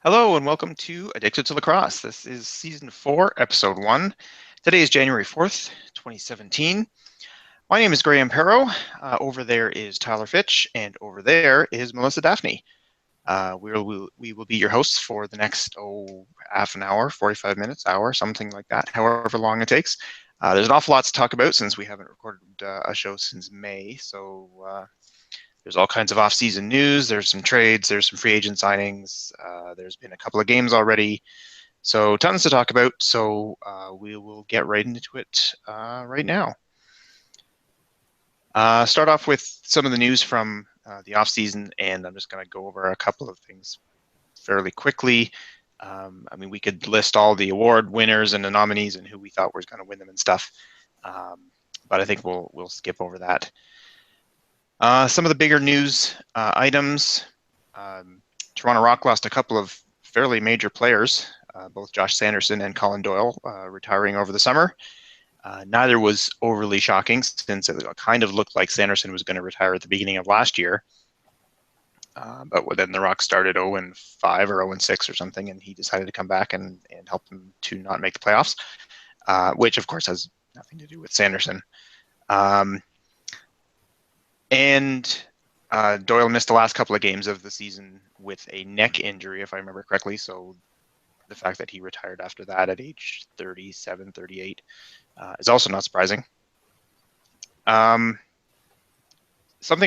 Hello and welcome to Addicted to Lacrosse. This is Season 4, Episode 1. Today is January 4th, 2017. My name is Graham Perro. Over there is Tyler Fitch, and over there is Melissa Daphne. We will be your hosts for the next, half an hour, 45 minutes, hour, something like that, however long it takes. There's an awful lot to talk about since we haven't recorded a show since May, so there's all kinds of off-season news. There's some trades. There's some free agent signings. There's been a couple of games already. So tons to talk about. So we will get right into it right now. Start off with some of the news from the off-season, and I'm just going to go over a couple of things fairly quickly. We could list all the award winners and the nominees and who we thought was going to win them and stuff. But I think we'll skip over that. Some of the bigger news items. Toronto Rock lost a couple of fairly major players, both Josh Sanderson and Colin Doyle, retiring over the summer. Neither was overly shocking since it kind of looked like Sanderson was going to retire at the beginning of last year. But then the Rock started 0-5 or 0-6 or something, and he decided to come back and help them to not make the playoffs, which of course has nothing to do with Sanderson. And Doyle missed the last couple of games of the season with a neck injury, if I remember correctly. So the fact that he retired after that at age 37, 38 is also not surprising. Something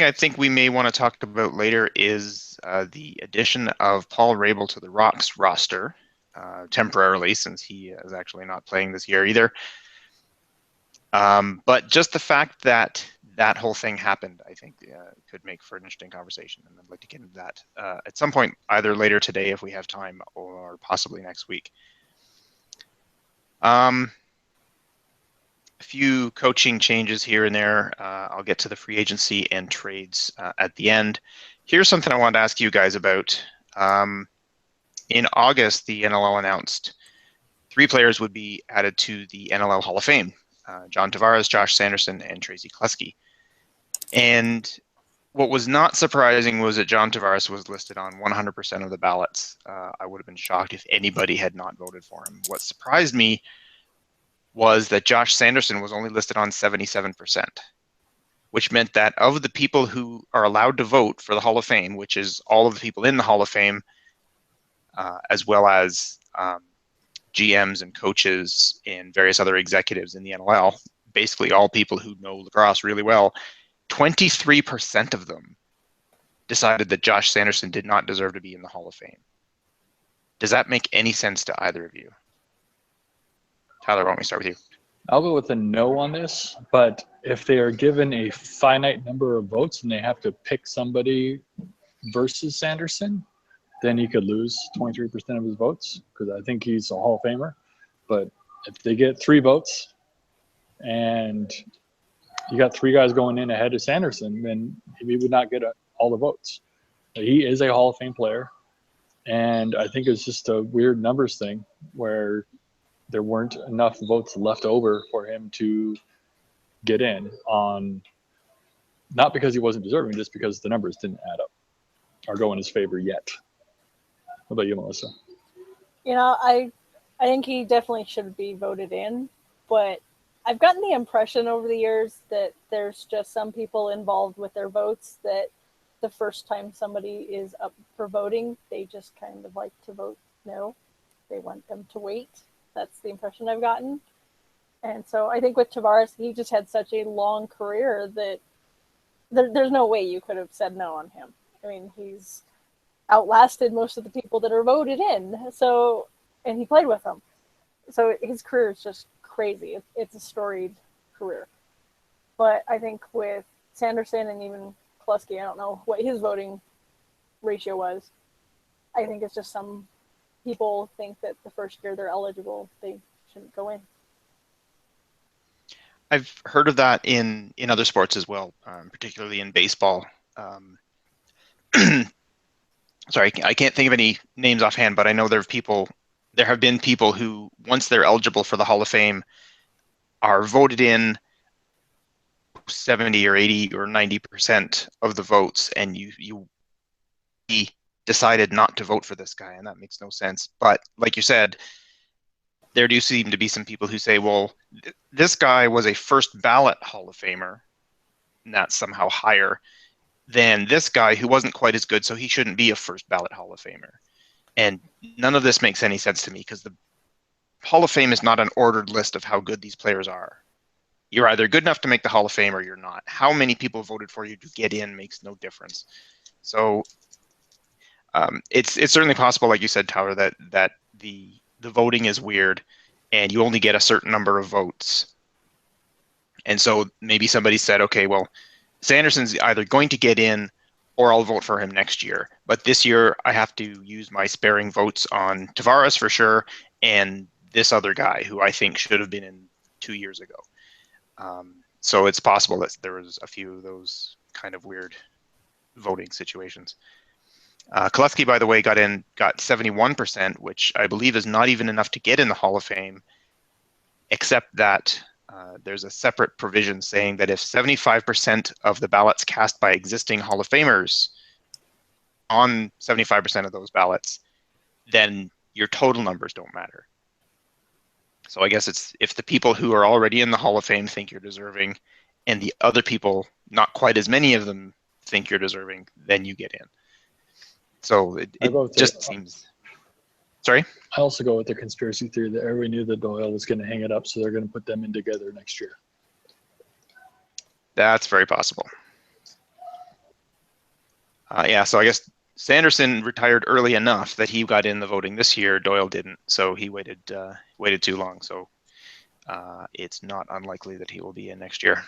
I think we may want to talk about later is the addition of Paul Rabel to the Rocks roster temporarily, since he is actually not playing this year either. But just the fact that whole thing happened, I think, could make for an interesting conversation, and I'd like to get into that at some point, either later today if we have time, or possibly next week. A few coaching changes here and there. I'll get to the free agency and trades at the end. Here's something I wanted to ask you guys about. In August, the NLL announced 3 players would be added to the NLL Hall of Fame. John Tavares, Josh Sanderson, and Tracy Kleske. And what was not surprising was that John Tavares was listed on 100% of the ballots. I would have been shocked if anybody had not voted for him. What surprised me was that Josh Sanderson was only listed on 77%, which meant that of the people who are allowed to vote for the Hall of Fame, which is all of the people in the Hall of Fame, as well as GMs and coaches and various other executives in the NLL, basically all people who know lacrosse really well, 23% of them decided that Josh Sanderson did not deserve to be in the Hall of Fame. Does that make any sense to either of you? Tyler, why don't we start with you? I'll go with a no on this, but if they are given a finite number of votes and they have to pick somebody versus Sanderson, then he could lose 23% of his votes, because I think he's a Hall of Famer. But if they get 3 votes and you got 3 guys going in ahead of Sanderson, then he would not get all the votes. He is a Hall of Fame player, and I think it's just a weird numbers thing where there weren't enough votes left over for him to get in, on not because he wasn't deserving, just because the numbers didn't add up or go in his favor yet. What about you, Melissa? I think he definitely should be voted in, but I've gotten the impression over the years that there's just some people involved with their votes that the first time somebody is up for voting, they just kind of like to vote no. They want them to wait. That's the impression I've gotten. And so I think with Tavares, he just had such a long career that there's no way you could have said no on him. I mean, he's outlasted most of the people that are voted in. So, and he played with them. So his career is just crazy. It's a storied career. But I think with Sanderson and even Kleske, I don't know what his voting ratio was. I think it's just some people think that the first year they're eligible, they shouldn't go in. I've heard of that in other sports as well, particularly in baseball. Sorry, I can't think of any names offhand, but I know there have been people who, once they're eligible for the Hall of Fame, are voted in 70 or 80 or 90% of the votes, and you decided not to vote for this guy, and that makes no sense. But like you said, there do seem to be some people who say, well, this guy was a first ballot Hall of Famer, and that's somehow higher than this guy who wasn't quite as good, so he shouldn't be a first ballot Hall of Famer. And none of this makes any sense to me, because the Hall of Fame is not an ordered list of how good these players are. You're either good enough to make the Hall of Fame or you're not. How many people voted for you to get in makes no difference. So it's certainly possible, like you said, Tyler, that the voting is weird and you only get a certain number of votes. And so maybe somebody said, okay, well, Sanderson's either going to get in or I'll vote for him next year. But this year I have to use my sparing votes on Tavares for sure, and this other guy who I think should have been in 2 years ago. So it's possible that there was a few of those kind of weird voting situations. Kolesky, by the way, got 71%, which I believe is not even enough to get in the Hall of Fame, except that there's a separate provision saying that if 75% of the ballots cast by existing Hall of Famers on 75% of those ballots, then your total numbers don't matter. So I guess it's if the people who are already in the Hall of Fame think you're deserving and the other people, not quite as many of them, think you're deserving, then you get in. So it just seems... Sorry? I also go with the conspiracy theory that everybody knew that Doyle was going to hang it up, so they're going to put them in together next year. That's very possible. Yeah, so I guess Sanderson retired early enough that he got in the voting this year. Doyle didn't, so he waited too long. So it's not unlikely that he will be in next year.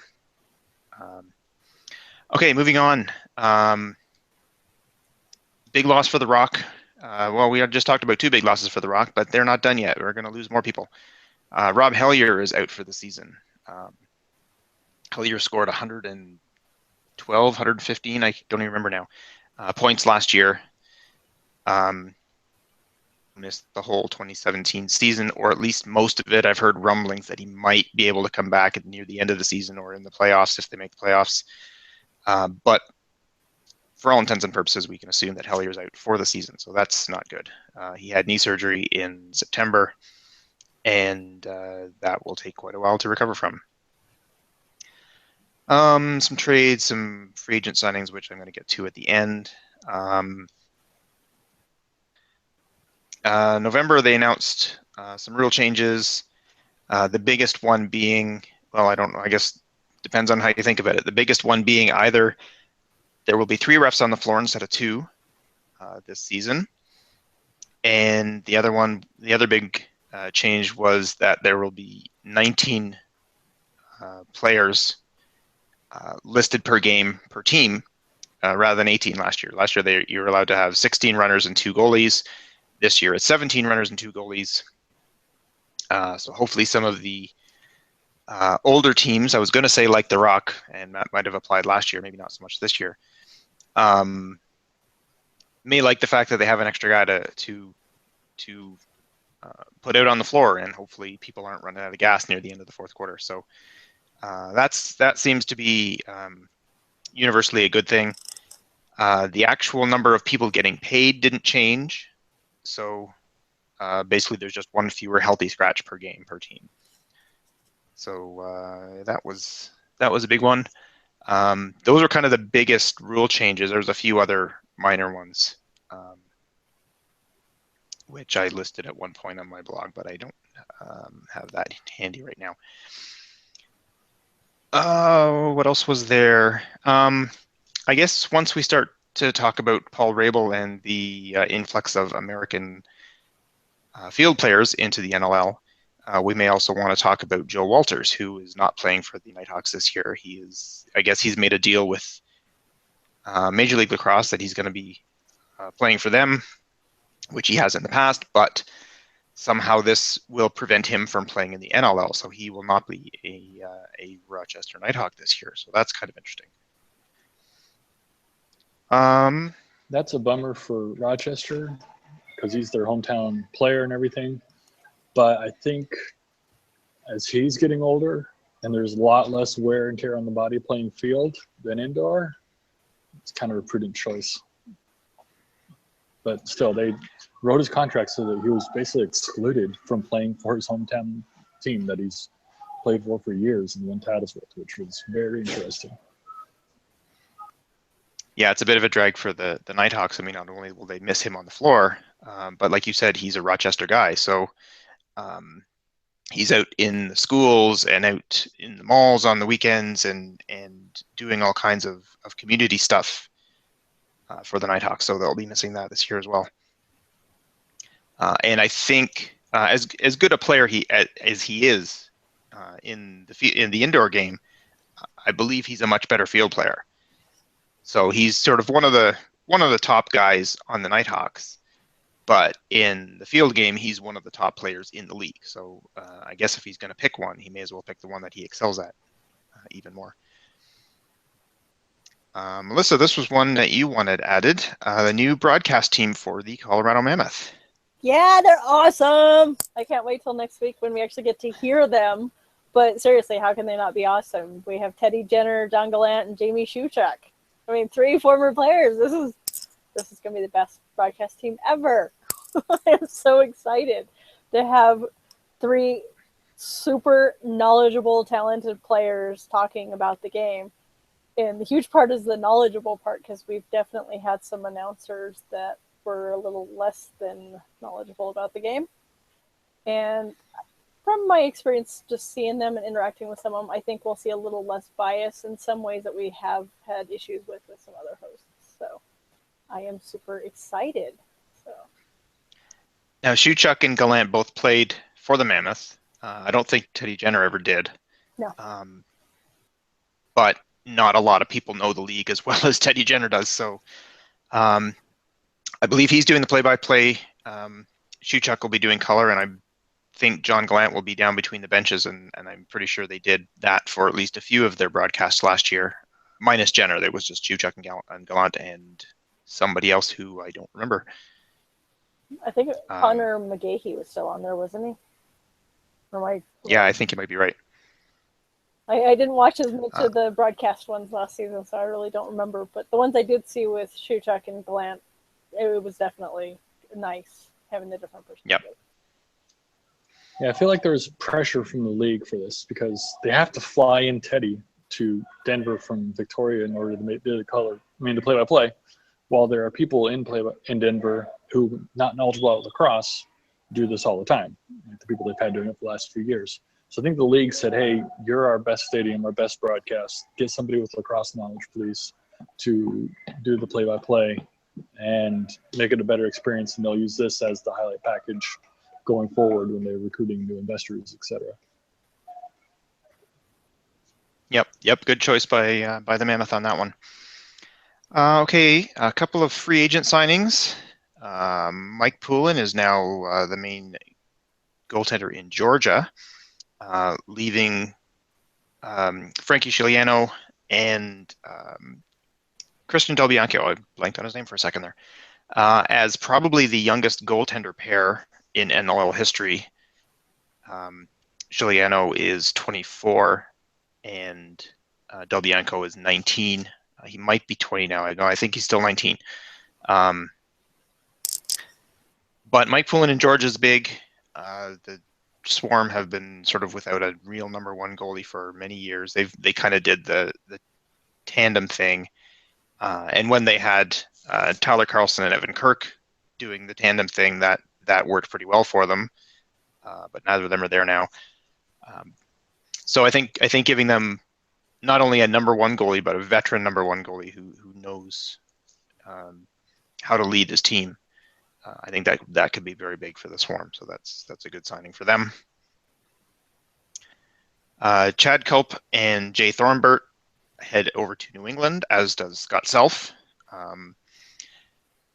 Okay, moving on. Big loss for the Rock. Well, we had just talked about 2 big losses for the Rock, but they're not done yet. We're going to lose more people. Rob Hellier is out for the season. Hellier scored 112, 115, I don't even remember now, points last year. Missed the whole 2017 season, or at least most of it. I've heard rumblings that he might be able to come back near the end of the season or in the playoffs if they make the playoffs. But for all intents and purposes, we can assume that Hellier's out for the season, so that's not good. He had knee surgery in September, and that will take quite a while to recover from. Some trades, some free agent signings, which I'm going to get to at the end. November, they announced some rule changes. The biggest one being, well, I don't know, I guess depends on how you think about it. The biggest one being either there will be 3 refs on the floor instead of 2 this season. And the other big change was that there will be 19 players listed per game per team rather than 18 last year. Last year, you were allowed to have 16 runners and 2 goalies. This year, it's 17 runners and 2 goalies. So hopefully some of the older teams, I was going to say like the Rock, and that might have applied last year, maybe not so much this year, may like the fact that they have an extra guy to put out on the floor, and hopefully people aren't running out of gas near the end of the 4th quarter. So that seems to be universally a good thing. The actual number of people getting paid didn't change. So basically there's just 1 fewer healthy scratch per game per team. So that was a big one. Those are kind of the biggest rule changes. There's a few other minor ones, which I listed at one point on my blog, but I don't have that handy right now. What else was there? I guess once we start to talk about Paul Rabel and the influx of American field players into the NLL, we may also want to talk about Joe Walters, who is not playing for the Nighthawks this year. I guess he's made a deal with Major League Lacrosse that he's going to be playing for them, which he has in the past, but somehow this will prevent him from playing in the NLL, so he will not be a Rochester Nighthawk this year. So that's kind of interesting. That's a bummer for Rochester because he's their hometown player and everything. But I think as he's getting older and there's a lot less wear and tear on the body playing field than indoor, it's kind of a prudent choice. but still, they wrote his contract so that he was basically excluded from playing for his hometown team that he's played for years and won titles with, which was very interesting. Yeah, it's a bit of a drag for the Nighthawks. I mean, not only will they miss him on the floor, but like you said, he's a Rochester guy. So he's out in the schools and out in the malls on the weekends and doing all kinds of community stuff for the Nighthawks. So they'll be missing that this year as well. And I think as good a player as he is in the indoor game, I believe he's a much better field player. So he's sort of one of the top guys on the Nighthawks, but in the field game, he's one of the top players in the league. So I guess if he's going to pick one, he may as well pick the one that he excels at even more. Melissa, this was one that you wanted added, the new broadcast team for the Colorado Mammoth. Yeah, they're awesome. I can't wait till next week when we actually get to hear them. But seriously, how can they not be awesome? We have Teddy Jenner, John Gallant, and Jamie Shuchuk. I mean, 3 former players. This is going to be the best broadcast team ever. I'm so excited to have 3 super knowledgeable, talented players talking about the game. And the huge part is the knowledgeable part, because we've definitely had some announcers that were a little less than knowledgeable about the game. And from my experience just seeing them and interacting with some of them, I think we'll see a little less bias in some ways that we have had issues with some other hosts. So I am super excited. So Now, Shuchuk and Gallant both played for the Mammoth. I don't think Teddy Jenner ever did. No. But not a lot of people know the league as well as Teddy Jenner does. So I believe he's doing the play-by-play. Shuchuk will be doing color, and I think John Gallant will be down between the benches, and I'm pretty sure they did that for at least a few of their broadcasts last year. Minus Jenner, there was just Shuchuk and Gallant and somebody else who I don't remember. I think Connor McGahey was still on there, wasn't he? Yeah, I think you might be right. I didn't watch as much of the broadcast ones last season, so I really don't remember. But the ones I did see with Shuchuk and Gallant, it was definitely nice having the different perspective. Yep. Yeah, I feel like there's pressure from the league for this because they have to fly in Teddy to Denver from Victoria in order to make the play-by-play, while there are people in Denver who, not knowledgeable about lacrosse, do this all the time. Like the people they've had doing it for the last few years. So I think the league said, hey, you're our best stadium, our best broadcast. Get somebody with lacrosse knowledge, please, to do the play-by-play and make it a better experience. And they'll use this as the highlight package going forward when they're recruiting new investors, etc. Yep. Good choice by the Mammoth on that one. Okay, a couple of free agent signings. Mike Poulin is now the main goaltender in Georgia, leaving Frankie Chiliano and Christian Del Bianco, I blanked on his name for a second there, as probably the youngest goaltender pair in NLL history. Chiliano is 24 and Del Bianco is 19. He might be 20 now. I think he's still 19. But Mike Poulin in Georgia is big. The Swarm have been sort of without a real number one goalie for many years. They kind of did the tandem thing. And when they had Tyler Carlson and Evan Kirk doing the tandem thing, that worked pretty well for them. But neither of them are there now. So I think giving them not only a number one goalie, but a veteran number one goalie who knows how to lead his team, I think that could be very big for the Swarm. So that's a good signing for them. Chad Culp and Jay Thornbert head over to New England, as does Scott Self.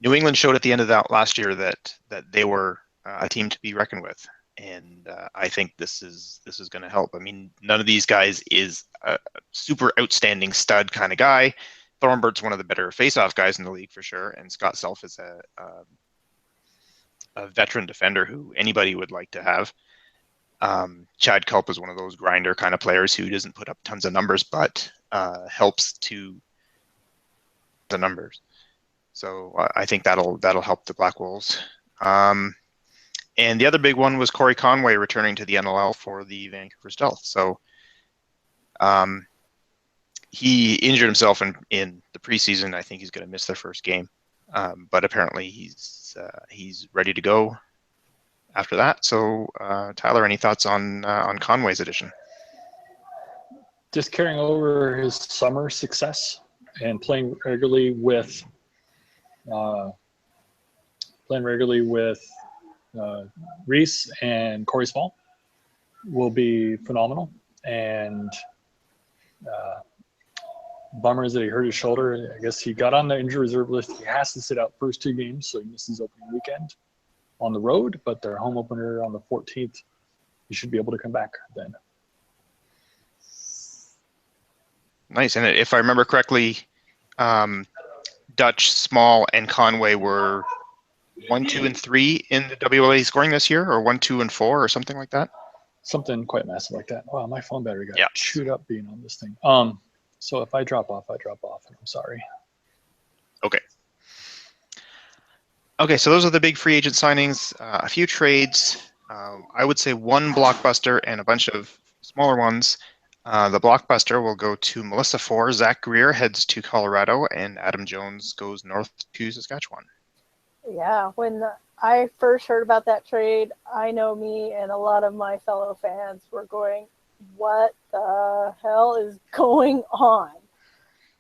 New England showed at the end of that last year that they were a team to be reckoned with, and I think this is going to help. I mean, none of these guys is a super outstanding stud kind of guy. Thornbert's one of the better face-off guys in the league for sure, and Scott Self is a veteran defender who anybody would like to have. Chad Culp is one of those grinder kind of players who doesn't put up tons of numbers, but helps to the numbers. So I think that'll help the Black Wolves. And the other big one was Corey Conway returning to the NLL for the Vancouver Stealth. So he injured himself in the preseason. I think he's going to miss their first game, but apparently he's ready to go after that. So Tyler, any thoughts on Conway's addition? Just carrying over his summer success and playing regularly with Reese and Corey Small will be phenomenal. And bummer is that he hurt his shoulder. I guess he got on the injury reserve list. He has to sit out first 2 games, so he misses opening weekend on the road, but their home opener on the 14th, he should be able to come back then. Nice. And if I remember correctly, Dutch, Small, and Conway were 1, 2, and 3 in the WLA scoring this year, or 1, 2, and 4, or something like that. Something quite massive like that. Wow, my phone battery got Yeah. chewed up being on this thing. So if I drop off, I drop off, and I'm sorry. Okay. Okay, so those are the big free agent signings. A few trades. I would say one blockbuster and a bunch of smaller ones. The blockbuster will go to Melissa Four. Zach Greer heads to Colorado, and Adam Jones goes north to Saskatchewan. Yeah, when I first heard about that trade, I know me and a lot of my fellow fans were going, what the hell is going on?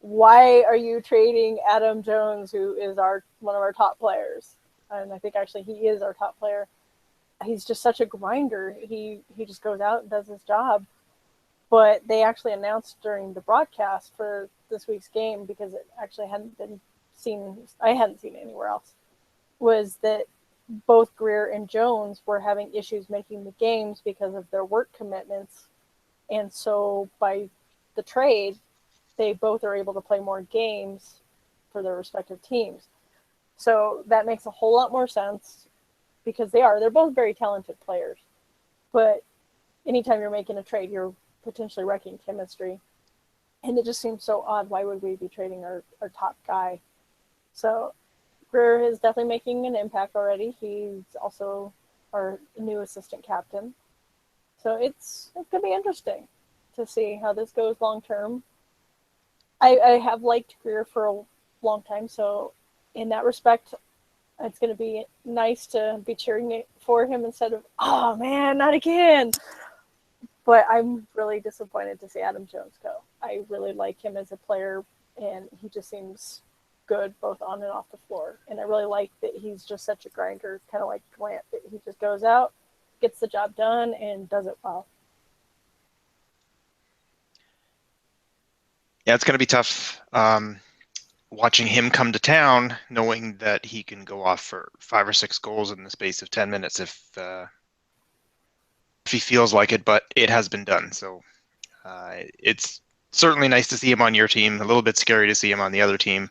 Why are you trading Adam Jones, who is one of our top players? And I think actually he is our top player. He's just such a grinder. He just goes out and does his job. But they actually announced during the broadcast for this week's game, because it actually hadn't been seen, I hadn't seen it anywhere else, was that both Greer and Jones were having issues making the games because of their work commitments. And so by the trade, they both are able to play more games for their respective teams. So that makes a whole lot more sense, because they're both very talented players. But anytime you're making a trade, you're potentially wrecking chemistry. And it just seems so odd. Why would we be trading our top guy? So Greer is definitely making an impact already. He's also our new assistant captain. So it's going to be interesting to see how this goes long term. I have liked Greer for a long time, so in that respect, it's going to be nice to be cheering for him instead of, oh man, not again. But I'm really disappointed to see Adam Jones go. I really like him as a player, and he just seems good both on and off the floor. And I really like that he's just such a grinder, kind of like Grant, that he just goes out, gets the job done, and does it well. Yeah, it's going to be tough watching him come to town, knowing that he can go off for 5 or 6 goals in the space of 10 minutes if he feels like it, but it has been done. So it's certainly nice to see him on your team, a little bit scary to see him on the other team.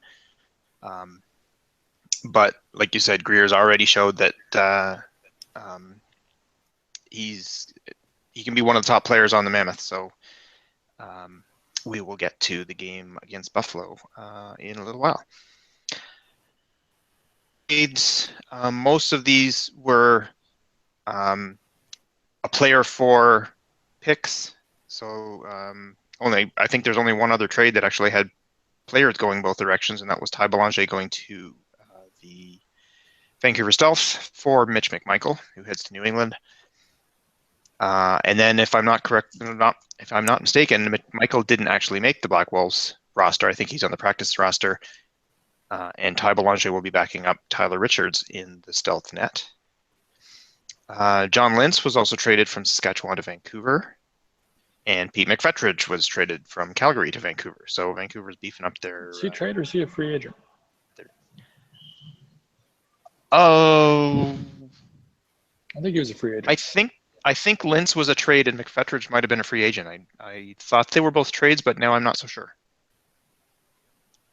But like you said, Greer's already showed that he can be one of the top players on the Mammoth. So we will get to the game against Buffalo in a little while. Most of these were a player for picks. So I think there's only one other trade that actually had players going both directions, and that was Ty Belanger going to the Vancouver Stealth for Mitch McMichael, who heads to New England. And then, if I'm not mistaken, Michael didn't actually make the Black Wolves roster. I think he's on the practice roster. And Ty Belanger will be backing up Tyler Richards in the Stealth net. John Lintz was also traded from Saskatchewan to Vancouver. And Pete McFetridge was traded from Calgary to Vancouver. So Vancouver's beefing up their... Is he a trade or is he a free agent? Oh... I think he was a free agent. I think Lintz was a trade and McFetridge might have been a free agent. I thought they were both trades, but now I'm not so sure.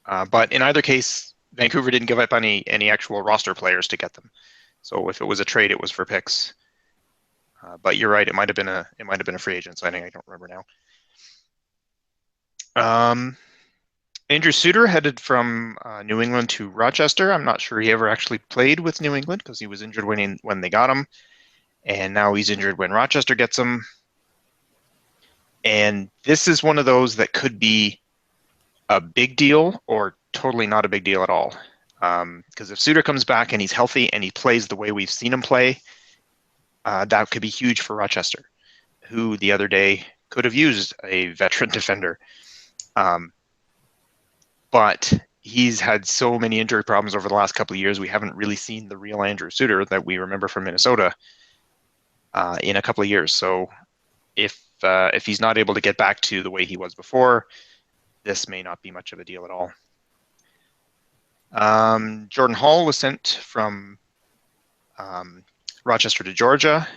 But in either case, Vancouver didn't give up any actual roster players to get them. So if it was a trade, it was for picks. But you're right; it might have been a free agent signing. I don't remember now. Andrew Suter headed from New England to Rochester. I'm not sure he ever actually played with New England because he was injured when they got him, and now he's injured when Rochester gets him. And this is one of those that could be a big deal or totally not a big deal at all. Because if Suter comes back and he's healthy and he plays the way we've seen him play, that could be huge for Rochester, who the other day could have used a veteran defender. But he's had so many injury problems over the last couple of years. We haven't really seen the real Andrew Suter that we remember from Minnesota in a couple of years. So if he's not able to get back to the way he was before, this may not be much of a deal at all. Jordan Hall was sent from Rochester to Georgia,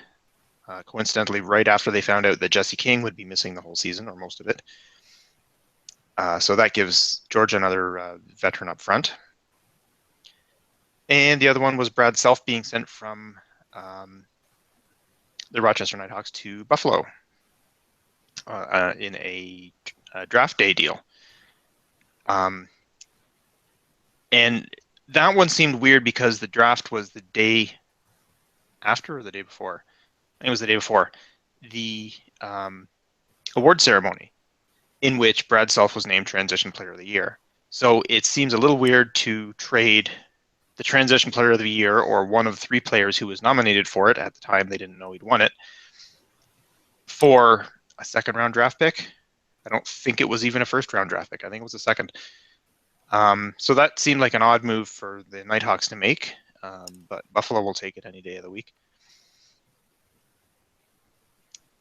coincidentally right after they found out that Jesse King would be missing the whole season or most of it. So that gives Georgia another veteran up front. And the other one was Brad Self being sent from the Rochester Nighthawks to Buffalo in a draft day deal. And that one seemed weird because the draft was the day after or the day before. I think it was the day before the award ceremony, in which Brad Self was named Transition Player of the Year. So it seems a little weird to trade the Transition Player of the Year, or one of 3 players who was nominated for it. At the time, they didn't know he'd won it, for a second-round draft pick. I don't think it was even a first-round draft pick. I think it was a second. So that seemed like an odd move for the Nighthawks to make, but Buffalo will take it any day of the week.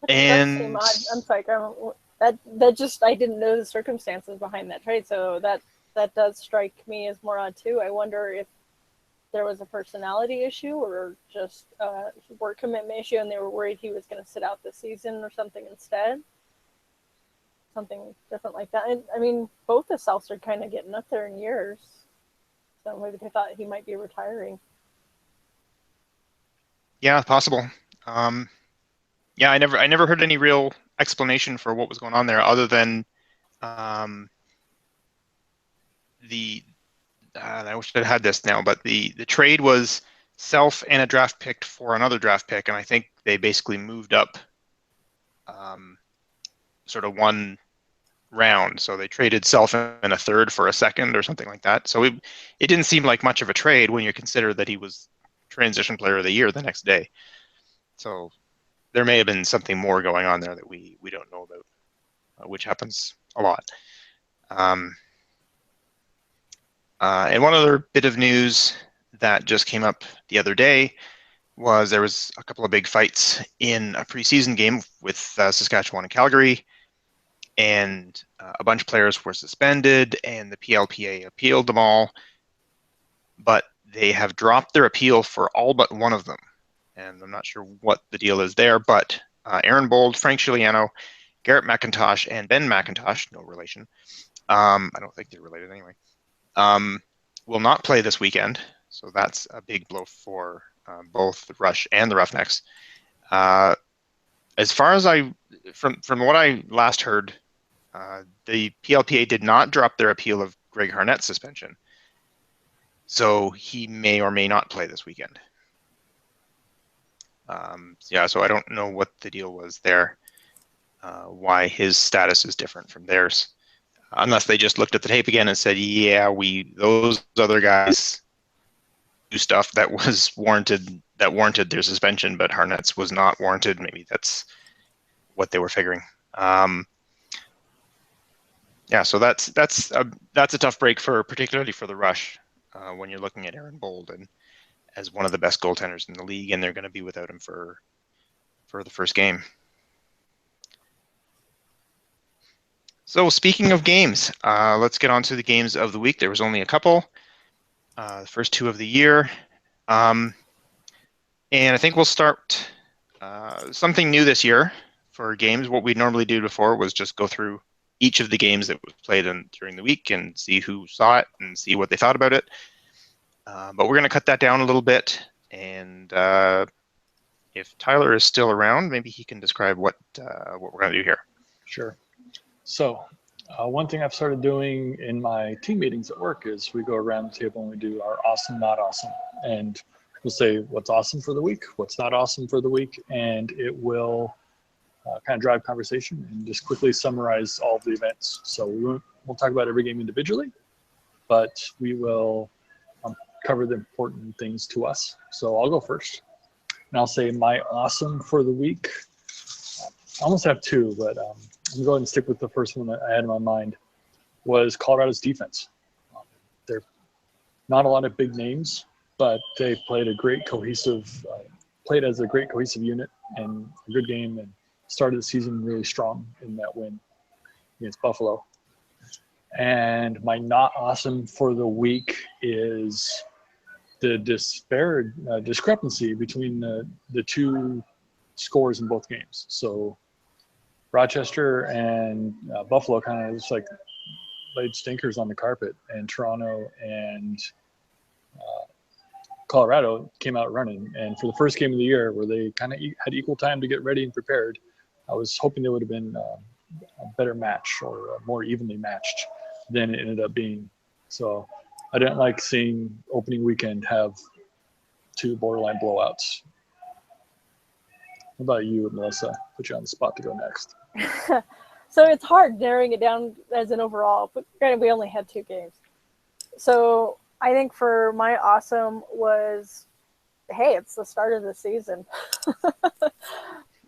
And I'm sorry, Graham. That just, I didn't know the circumstances behind that trade, so that does strike me as more odd too. I wonder if there was a personality issue or just a work commitment issue, and they were worried he was going to sit out the season or something instead. Something different like that. And I mean, both the Souths are kind of getting up there in years, so maybe they thought he might be retiring. Yeah, possible. Yeah, I never heard any real explanation for what was going on there, other than I wish I had this now, but the trade was Self and a draft pick for another draft pick, and I think they basically moved up sort of one round. So they traded Self and a third for a second or something like that. So it didn't seem like much of a trade when you consider that he was Transition Player of the Year the next day. So there may have been something more going on there that we don't know about, which happens a lot. And one other bit of news that just came up the other day was there was a couple of big fights in a preseason game with Saskatchewan and Calgary, and a bunch of players were suspended, and the PLPA appealed them all, but they have dropped their appeal for all but one of them. And I'm not sure what the deal is there, but Aaron Bold, Frank Chiliano, Garrett McIntosh, and Ben McIntosh, no relation, I don't think they're related anyway, will not play this weekend. So that's a big blow for both the Rush and the Roughnecks. As far as from what I last heard, the PLPA did not drop their appeal of Greg Harnett's suspension. So he may or may not play this weekend. Yeah, so I don't know what the deal was there, why his status is different from theirs. Unless they just looked at the tape again and said, yeah, those other guys do stuff that was warranted their suspension, but Harnett's was not warranted. Maybe that's what they were figuring. Yeah, so that's a tough break particularly for the Rush when you're looking at Aaron Bold and as one of the best goaltenders in the league, and they're going to be without him for the first game. So speaking of games, let's get on to the games of the week. There was only a couple, the first 2 of the year. And I think we'll start something new this year for games. What we normally do before was just go through each of the games that was played during the week and see who saw it and see what they thought about it. But we're going to cut that down a little bit. And if Tyler is still around, maybe he can describe what we're going to do here. Sure. So One thing I've started doing in my team meetings at work is we go around the table and we do our awesome, not awesome. And we'll say what's awesome for the week, what's not awesome for the week, and it will kind of drive conversation and just quickly summarize all of the events. So we'll talk about every game individually, but we will cover the important things to us. So I'll go first. And I'll say my awesome for the week. I almost have two, but I'm going to go ahead and stick with the first one that I had in my mind, was Colorado's defense. They're not a lot of big names, but they played a great cohesive, played as a great cohesive unit and a good game, and started the season really strong in that win against Buffalo. And my not awesome for the week is the discrepancy between the two scores in both games. So Rochester and Buffalo kind of just like laid stinkers on the carpet, and Toronto and Colorado came out running. And for the first game of the year, where they kind of had equal time to get ready and prepared, I was hoping they would have been a better match, or more evenly matched than it ended up being. So I didn't like seeing opening weekend have two borderline blowouts. What about you, Melissa? Put you on the spot to go next. So it's hard narrowing it down as an overall, but granted, we only had 2 games. So I think for my awesome was, hey, it's the start of the season.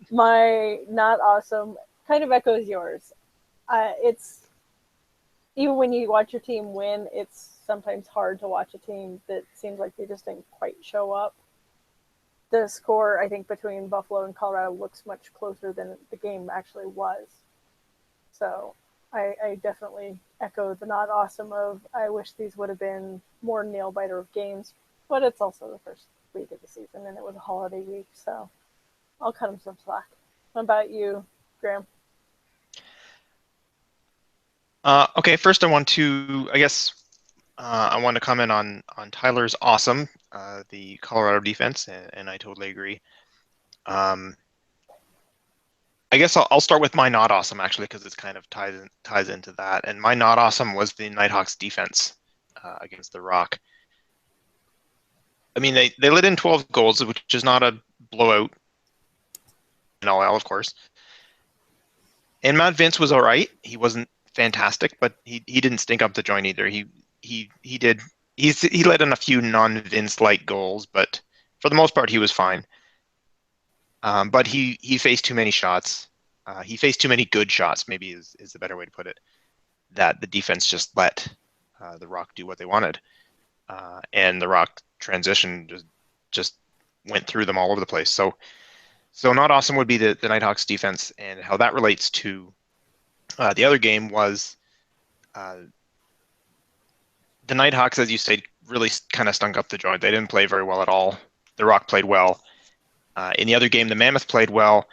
My not awesome kind of echoes yours. It's, even when you watch your team win, it's sometimes hard to watch a team that seems like they just didn't quite show up. The score, I think, between Buffalo and Colorado looks much closer than the game actually was. So I definitely echo the not awesome of, I wish these would have been more nail-biter of games, but it's also the first week of the season, and it was a holiday week, so I'll cut them some slack. What about you, Graham? Okay, first I want to, I want to comment on Tyler's awesome, the Colorado defense, and I totally agree. I guess I'll start with my not awesome, actually, because it's kind of ties into that. And my not awesome was the Nighthawks defense against the Rock. I mean, they let in 12 goals, which is not a blowout in all, of course. And Matt Vince was all right. He wasn't fantastic, but he didn't stink up the joint either. He let in a few non-Vince like goals, but for the most part, he was fine. But he faced too many shots. He faced too many good shots, maybe is the better way to put it, that the defense just let the Rock do what they wanted. And the Rock transition just went through them all over the place. So not awesome would be the Nighthawks defense, and how that relates to the other game was the Nighthawks, as you said, really kind of stunk up the joint. They didn't play very well at all. The Rock played well. In the other game, the Mammoth played well,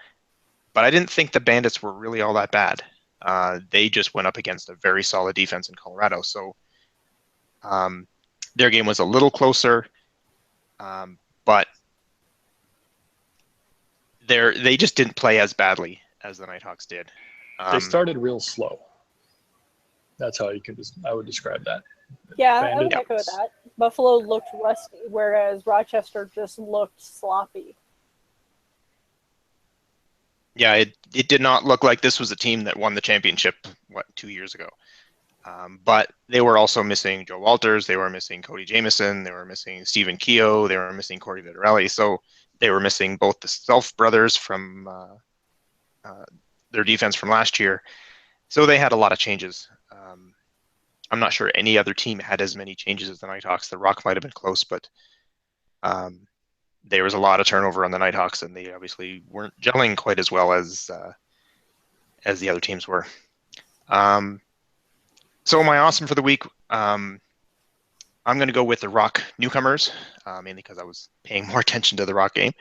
but I didn't think the Bandits were really all that bad. They just went up against a very solid defense in Colorado. So their game was a little closer, but they just didn't play as badly as the Nighthawks did. They started real slow. That's how I would describe that. Yeah, I would echo that. Buffalo looked rusty, whereas Rochester just looked sloppy. Yeah, it did not look like this was a team that won the championship, 2 years ago. But they were also missing Joe Walters. They were missing Cody Jamieson. They were missing Stephen Keogh. They were missing Corey Vitarelli. So they were missing both the Self brothers from their defense from last year. So they had a lot of changes. I'm not sure any other team had as many changes as the Nighthawks. The Rock might have been close, but there was a lot of turnover on the Nighthawks, and they obviously weren't gelling quite as well as the other teams were. So my awesome for the week, I'm going to go with the Rock newcomers, mainly because I was paying more attention to the Rock game.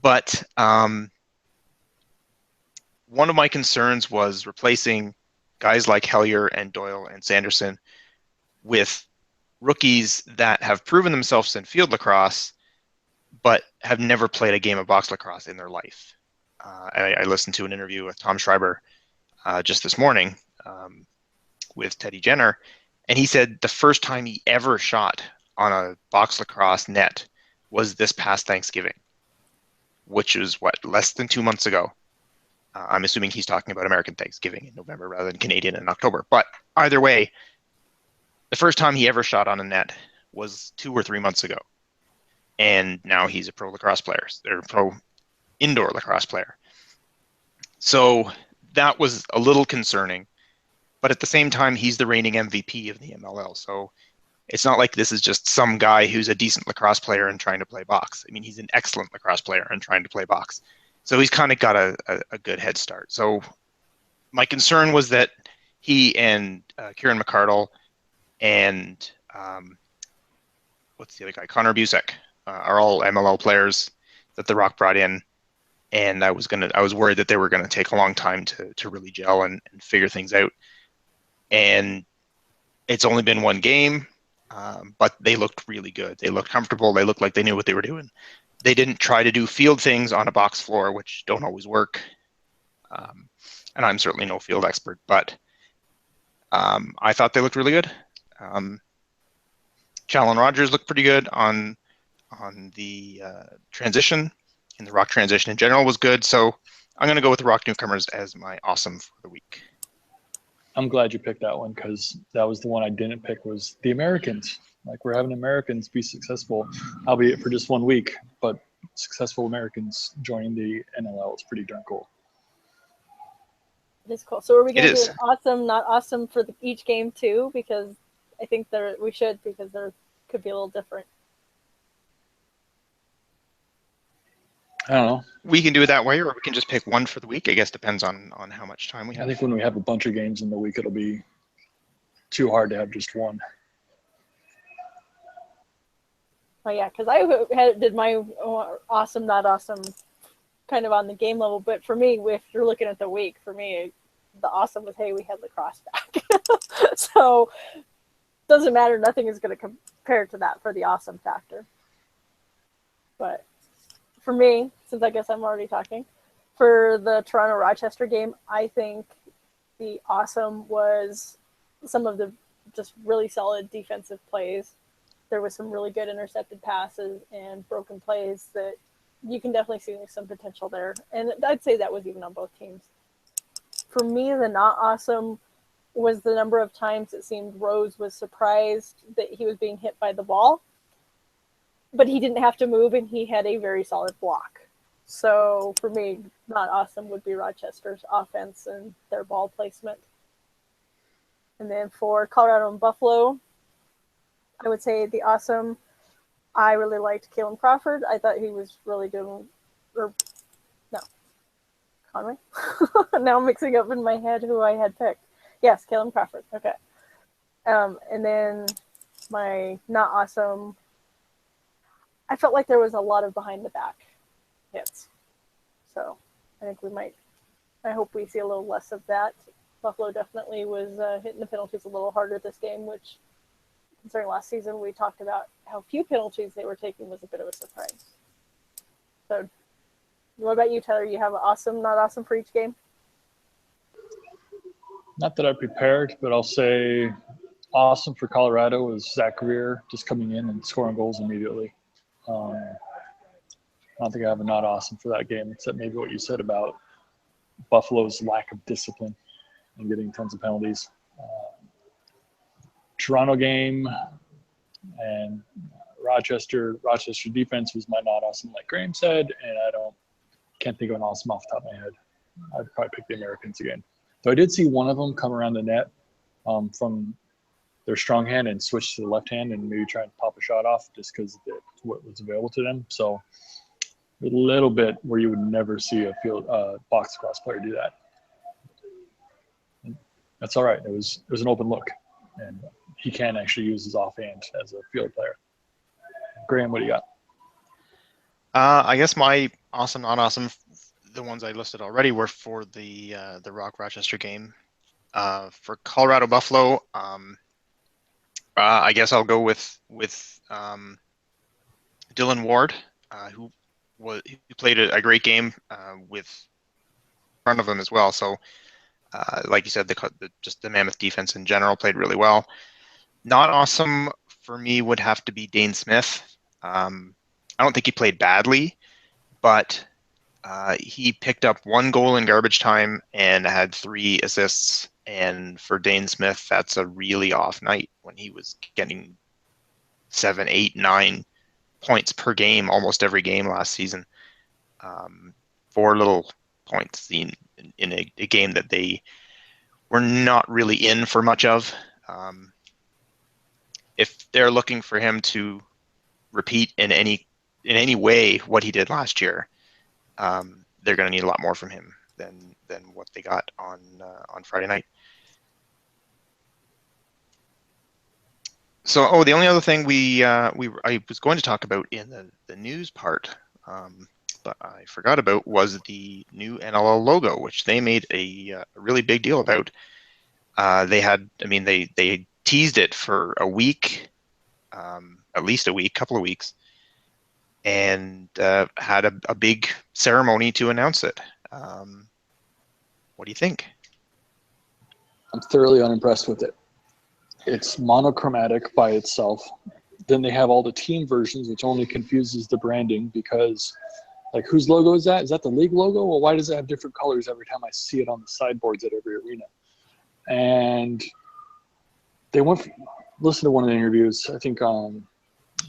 But one of my concerns was replacing guys like Hellier and Doyle and Sanderson with rookies that have proven themselves in field lacrosse, but have never played a game of box lacrosse in their life. I listened to an interview with Tom Schreiber just this morning, with Teddy Jenner, and he said the first time he ever shot on a box lacrosse net was this past Thanksgiving, which was what, less than 2 months ago. I'm assuming he's talking about American Thanksgiving in November rather than Canadian in October. But either way, the first time he ever shot on a net was 2 or 3 months ago. And now he's a pro lacrosse player, or pro indoor lacrosse player. So that was a little concerning. But at the same time, he's the reigning MVP of the MLL. So it's not like this is just some guy who's a decent lacrosse player and trying to play box. I mean, he's an excellent lacrosse player and trying to play box. So he's kind of got a good head start. So my concern was that he and Kieran McCardle and what's the other guy, Connor Busek, are all MLL players that the Rock brought in. And I was worried that they were gonna take a long time to really gel and figure things out. And it's only been one game, but they looked really good. They looked comfortable. They looked like they knew what they were doing. They didn't try to do field things on a box floor, which don't always work. And I'm certainly no field expert, but I thought they looked really good. Challen Rogers looked pretty good on the transition, and the Rock transition in general was good. So I'm going to go with the Rock newcomers as my awesome for the week. I'm glad you picked that one because that was the one I didn't pick, was the Americans. Like, we're having Americans be successful, albeit for just 1 week, but successful Americans joining the NLL is pretty darn cool. It is cool. So are we going It to do is. an awesome, not awesome for each game too? Because I think we should, because there could be a little different. I don't know. We can do it that way, or we can just pick one for the week. I guess depends on how much time we have. I think when we have a bunch of games in the week, it'll be too hard to have just one. Oh yeah, because I did my awesome, not awesome, kind of on the game level. But for me, if you're looking at the week, for me, the awesome was, hey, we had lacrosse back. So doesn't matter. Nothing is going to compare to that for the awesome factor. But for me, since I guess I'm already talking, for the Toronto-Rochester game, I think the awesome was some of the just really solid defensive plays. There was some really good intercepted passes and broken plays that you can definitely see some potential there. And I'd say that was even on both teams. For me, the not awesome was the number of times it seemed Rose was surprised that he was being hit by the ball, but he didn't have to move and he had a very solid block. So for me, not awesome would be Rochester's offense and their ball placement. And then for Colorado and Buffalo, I would say the awesome, I really liked Kalen Crawford. I thought he was really doing, Conway? Now I'm mixing up in my head who I had picked. Yes, Kalen Crawford. Okay. And then my not awesome, I felt like there was a lot of behind the back hits. So I think I hope we see a little less of that. Buffalo definitely was hitting the penalties a little harder this game, which, concerning last season, we talked about how few penalties they were taking was a bit of a surprise. So what about you, Tyler? You have awesome, not awesome for each game? Not that I prepared, but I'll say awesome for Colorado was Zach Greer just coming in and scoring goals immediately. I don't think I have a not awesome for that game, except maybe what you said about Buffalo's lack of discipline and getting tons of penalties. Toronto game and Rochester defense was my not awesome, like Graham said, and can't think of an awesome off the top of my head. I'd probably pick the Americans again. Though I did see one of them come around the net from their strong hand and switch to the left hand and maybe try and pop a shot off just because what was available to them. So a little bit where you would never see a box lacrosse player do that. And that's all right. It was an open look, and he can actually use his offhand as a field player. Graham, what do you got? I guess my awesome, not awesome, the ones I listed already were for the Rock Rochester game. For Colorado Buffalo, I guess I'll go with Dylan Ward, who played a great game with front of him as well. So Like you said, just the Mammoth defense in general played really well. Not awesome for me would have to be Dane Smith. I don't think he played badly, but he picked up 1 goal in garbage time and had 3 assists. And for Dane Smith, that's a really off night when he was getting 7, 8, 9 points per game almost every game last season. 4 little points in a game that they were not really in for much of. If they're looking for him to repeat in any way what he did last year, they're going to need a lot more from him than what they got on Friday night. So, the only other thing I was going to talk about in the news part, but I forgot about, was the new NLL logo, which they made a really big deal about. They teased it for a week, at least a week, couple of weeks, and had a big ceremony to announce it. What do you think? I'm thoroughly unimpressed with it. It's monochromatic by itself. Then they have all the team versions, which only confuses the branding because, like, whose logo is that? Is that the league logo? Well, why does it have different colors every time I see it on the sideboards at every arena? And they listen to one of the interviews, I think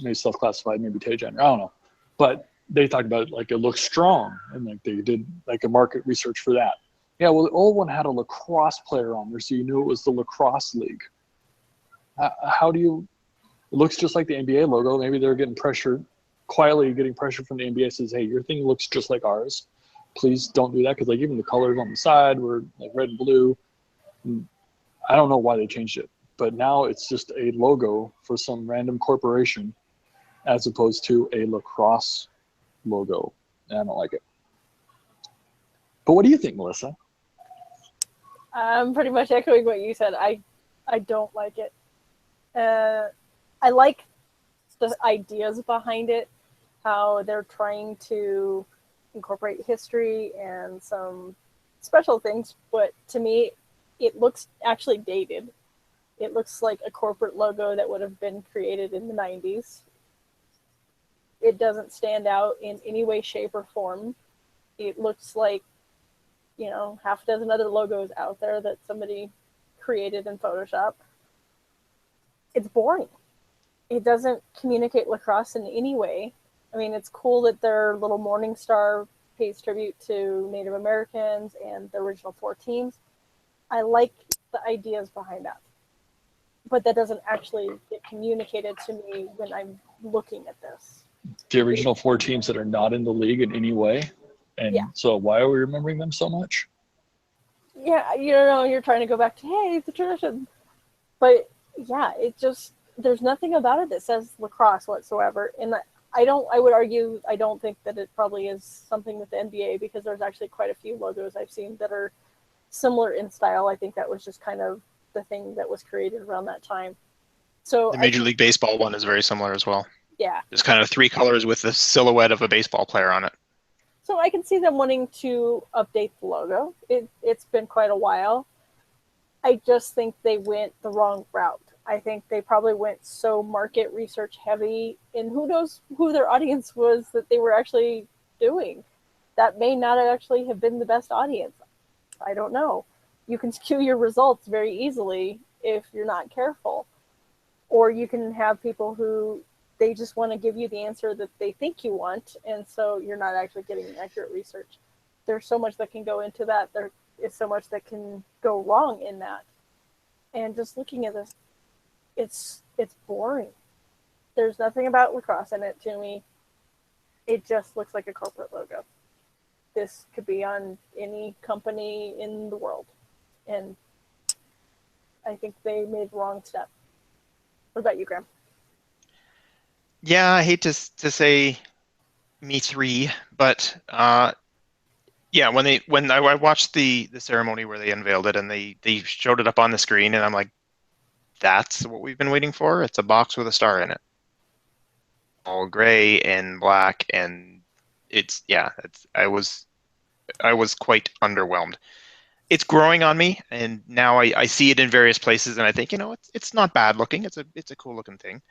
maybe Self-Classified, maybe Tajan, I don't know. But they talked about, like, it looks strong, and like they did like a market research for that. Yeah, well, the old one had a lacrosse player on there, so you knew it was the lacrosse league. How do you? It looks just like the NBA logo. Maybe they're getting pressure, quietly getting pressure from the NBA. Says, hey, your thing looks just like ours. Please don't do that, because like even the colors on the side were like red and blue. And I don't know why they changed it, but now it's just a logo for some random corporation, as opposed to a lacrosse logo. And I don't like it. But what do you think, Melissa? I'm pretty much echoing what you said. I don't like it. I like the ideas behind it, how they're trying to incorporate history and some special things, but to me, it looks actually dated. It looks like a corporate logo that would have been created in the 90s. It doesn't stand out in any way, shape, or form. It looks like, half a dozen other logos out there that somebody created in Photoshop. It's boring. It doesn't communicate lacrosse in any way. I mean, it's cool that their little Morning Star pays tribute to Native Americans and the original 4 teams. I like the ideas behind that. But that doesn't actually get communicated to me when I'm looking at this. The original 4 teams that are not in the league in any way. And yeah. So why are we remembering them so much? Yeah, you're trying to go back to, hey, the tradition. But yeah, there's nothing about it that says lacrosse whatsoever. And I would argue, I don't think that it probably is something with the NBA, because there's actually quite a few logos I've seen that are similar in style. I think that was just kind of the thing that was created around that time. So the Major League Baseball one is very similar as well. Yeah. Just kind of 3 colors with the silhouette of a baseball player on it. So I can see them wanting to update the logo. It's been quite a while. I just think they went the wrong route. I think they probably went so market research heavy, and who knows who their audience was that they were actually doing. That may not actually have been the best audience. I don't know. You can skew your results very easily if you're not careful. Or you can have people who they just want to give you the answer that they think you want, and so you're not actually getting accurate research. There's so much that can go into that. There is so much that can go wrong in that. And just looking at this, it's boring. There's nothing about lacrosse in it to me. It just looks like a corporate logo. This could be on any company in the world. And I think they made the wrong step. What about you, Graham? Yeah, I hate to say me 3, but yeah, when I watched the ceremony where they unveiled it and they showed it up on the screen, and I'm like, that's what we've been waiting for. It's a box with a star in it, all gray and black, and I was quite underwhelmed. it's growing on me, and now I see it in various places, and I think, it's not bad looking. It's a cool looking thing.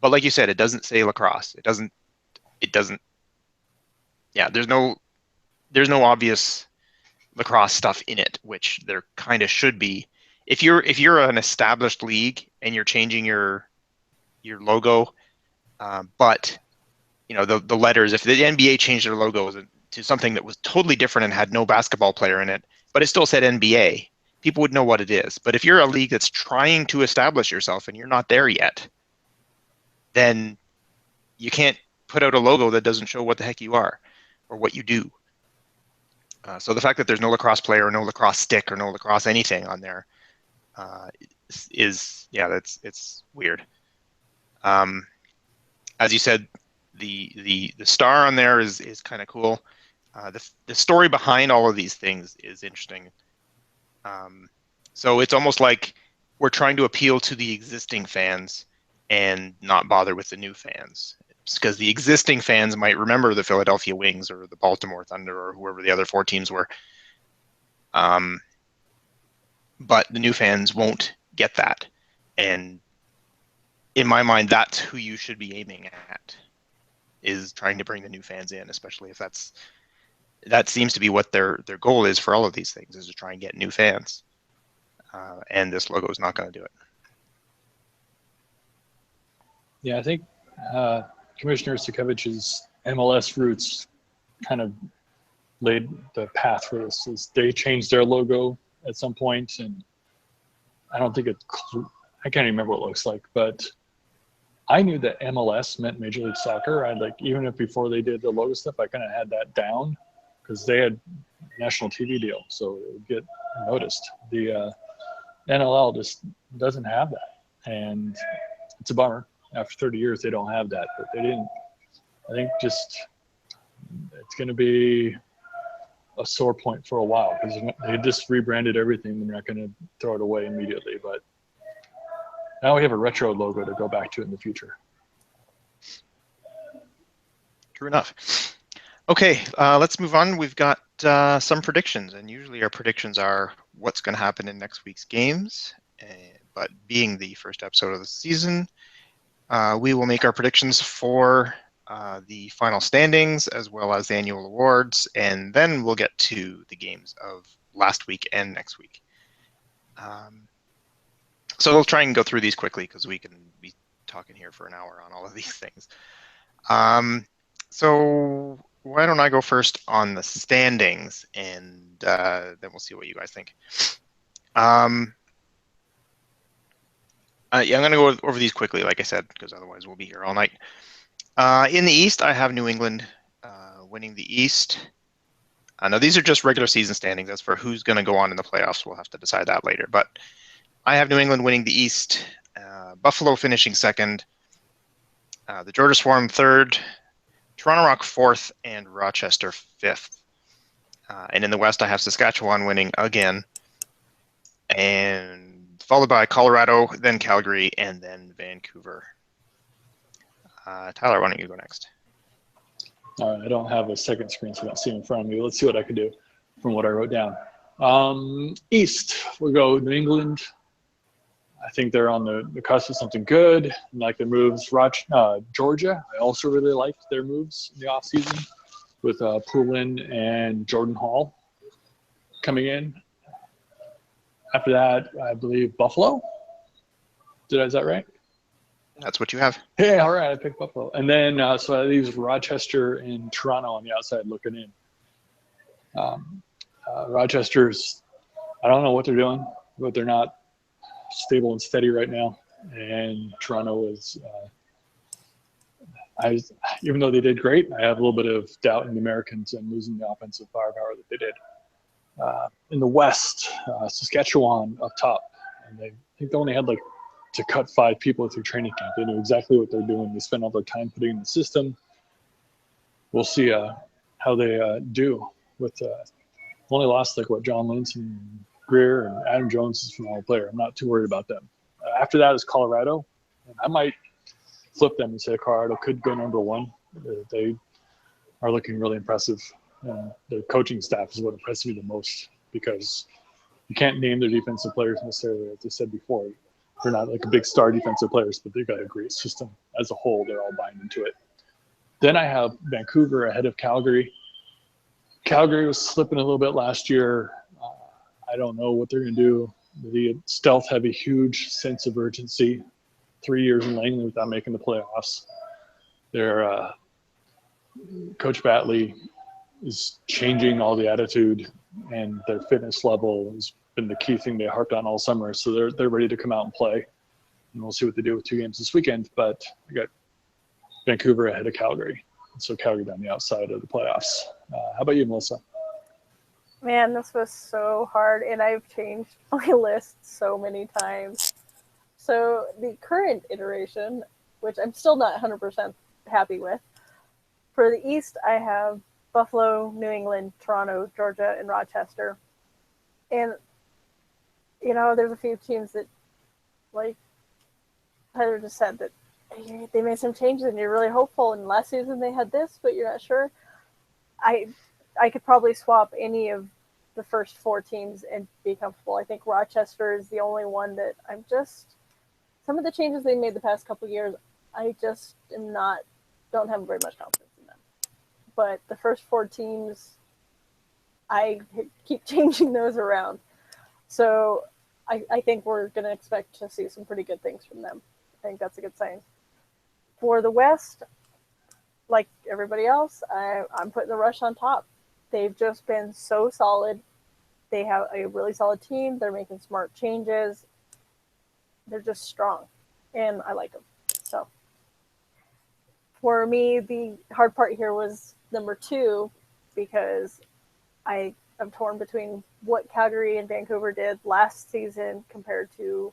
But like you said, it doesn't say lacrosse. It doesn't. Yeah, there's no obvious lacrosse stuff in it, which there kind of should be. If you're an established league and you're changing your logo, but the letters, if the NBA changed their logo to something that was totally different and had no basketball player in it, but it still said NBA, people would know what it is. But if you're a league that's trying to establish yourself and you're not there yet, then you can't put out a logo that doesn't show what the heck you are or what you do. So the fact that there's no lacrosse player or no lacrosse stick or no lacrosse anything on there it's weird. As you said, the star on there is kind of cool. The story behind all of these things is interesting. So it's almost like we're trying to appeal to the existing fans and not bother with the new fans, because the existing fans might remember the Philadelphia Wings or the Baltimore Thunder or whoever the other four teams were. But the new fans won't get that. And in my mind, that's who you should be aiming at, is trying to bring the new fans in, especially if that seems to be what their goal is for all of these things, is to try and get new fans. And this logo is not going to do it. Yeah, I think Commissioner Sukevich's MLS roots kind of laid the path for this. Is they changed their logo at some point, and I don't think I can't remember what it looks like, but I knew that MLS meant Major League Soccer. Even if before they did the logo stuff, I kind of had that down because they had national TV deal, so it would get noticed. The NLL just doesn't have that, and it's a bummer. After 30 years, they don't have that, but they didn't. I think just it's going to be a sore point for a while because they just rebranded everything and they're not going to throw it away immediately. But now we have a retro logo to go back to in the future. True enough. Okay, let's move on. We've got some predictions, and usually our predictions are what's going to happen in next week's games. But being the first episode of the season, we will make our predictions for the final standings as well as the annual awards, and then we'll get to the games of last week and next week. So we'll try and go through these quickly because we can be talking here for an hour on all of these things. So why don't I go first on the standings, and then we'll see what you guys think. I'm going to go over these quickly, like I said, because otherwise we'll be here all night. In the East, I have New England winning the East. Now, these are just regular season standings. As for who's going to go on in the playoffs, we'll have to decide that later. But I have New England winning the East, Buffalo finishing second, the Georgia Swarm third, Toronto Rock fourth, and Rochester fifth. And in the West, I have Saskatchewan winning again, and followed by Colorado, then Calgary, and then Vancouver. Tyler, why don't you go next? All right, I don't have a second screen, so I don't see it in front of me. Let's see what I can do from what I wrote down. East, we'll go New England. I think they're on the cusp of something good. I like their moves. Georgia, I also really liked their moves in the offseason with Poulin and Jordan Hall coming in. After that, I believe Buffalo. Is that right? That's what you have. Hey, all right, I picked Buffalo. And then, so that leaves Rochester and Toronto on the outside looking in. Rochester's, I don't know what they're doing, but they're not stable and steady right now. And Toronto is, even though they did great, I have a little bit of doubt in the Americans and losing the offensive firepower that they did. In the West, Saskatchewan up top. And I think they only had to cut 5 people through training camp. They knew exactly what they're doing. They spent all their time putting in the system. We'll see how they do with only lost John Lentz and Greer and Adam Jones is a phenomenal player. I'm not too worried about them. After that is Colorado. And I might flip them and say Colorado could go number 1. They are looking really impressive. Their coaching staff is what impressed me the most because you can't name their defensive players necessarily, as I said before. They're not like a big star defensive players, but they've got a great system as a whole. They're all buying into it. Then I have Vancouver ahead of Calgary. Calgary was slipping a little bit last year. I don't know what they're going to do. The Stealth have a huge sense of urgency. 3 years in Langley without making the playoffs. Their Coach Batley is changing all the attitude, and their fitness level has been the key thing they harped on all summer. So they're ready to come out and play, and we'll see what they do with 2 games this weekend. But I got Vancouver ahead of Calgary, so Calgary down the outside of the playoffs. How about you, Melissa? Man, this was so hard, and I've changed my list so many times. So the current iteration, which I'm still not 100% happy with, for the East, I have Buffalo, New England, Toronto, Georgia, and Rochester. And, there's a few teams that, like Tyler just said, that they made some changes and you're really hopeful. And last season they had this, but you're not sure. I could probably swap any of the first 4 teams and be comfortable. I think Rochester is the only one that I'm just... Some of the changes they made the past couple of years, I just don't have very much confidence in them. But the first 4 teams, I keep changing those around. So I think we're going to expect to see some pretty good things from them. I think that's a good sign. For the West, like everybody else, I'm putting the Rush on top. They've just been so solid. They have a really solid team. They're making smart changes. They're just strong, and I like them. So for me, the hard part here was number 2, because I'm torn between what Calgary and Vancouver did last season compared to